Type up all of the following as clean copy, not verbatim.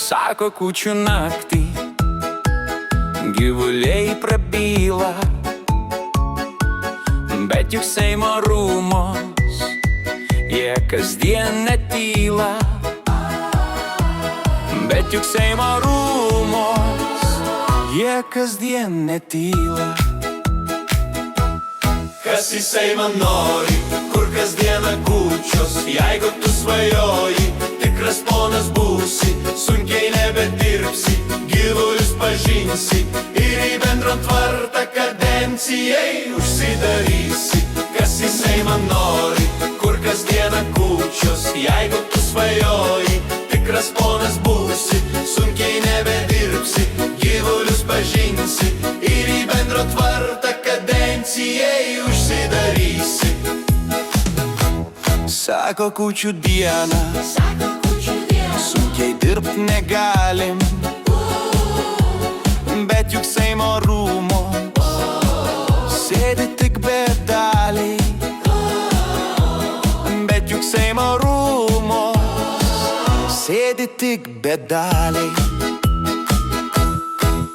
Sako kūčių naktį gyvuliai prabyla, bet juk Seimo rūmos jie kasdien netyla. Bet juk Seimo rūmos jie kasdien netyla. Kas į Seimą nori, kur kasdieną kūčios, jeigu tu svajoji, tikras ponas būsi, sunkiai nebedirbsi, gyvulius pažinsi ir į bendrą tvartą kadencijai užsidarysi. Kas į Seimą nori, kur kasdieną kūčios, jeigu tu svajoji, tikras ponas būsi, sunkiai nebedirbsi, gyvulius pažinsi ir į bendrą tvartą kadencijai užsidarysi. Sako kūčių dieną sunkiai dirbt negalim, bet juk Seimo rūmos sėdi tik bedaliai. Bet juk Seimo rūmos sėdi tik bedaliai.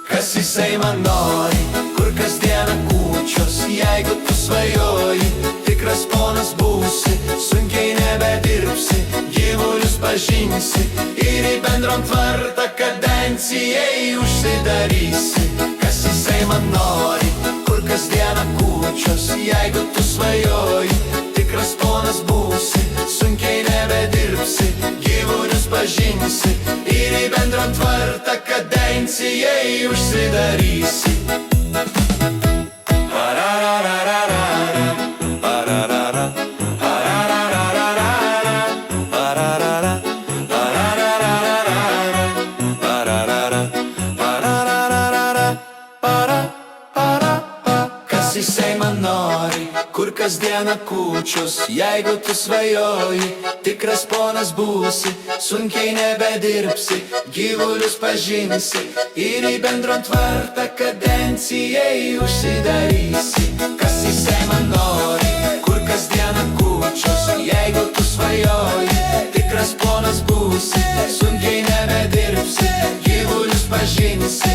Kas į Seimą nori, kur kasdieną kūčios, jeigu tu svajoji, tikras ponas būsi, sunkiai nebedirbsi, gyvulius pažinsi ir į bendrą tvartą kadencijai užsidarysi. Kas į Seimą nori, kur kasdieną kūčios, jeigu tu svajoji, tikras ponas būsi, sunkiai nebedirbsi, gyvulius pažinsi ir į bendrą tvartą kadencijai užsidarysi. Kas į Seimą nori, kur kasdieną kūčios, jeigu tu svajoji, tikras ponas būsi, sunkiai nebedirbsi, gyvulius pažinsi ir į bendrą tvartą kadencijai užsidarysi. Kas į Seimą nori, kur kasdieną kūčios, jeigu tu svajoji, tikras ponas būsi, sunkiai nebedirbsi, gyvulius pažinsi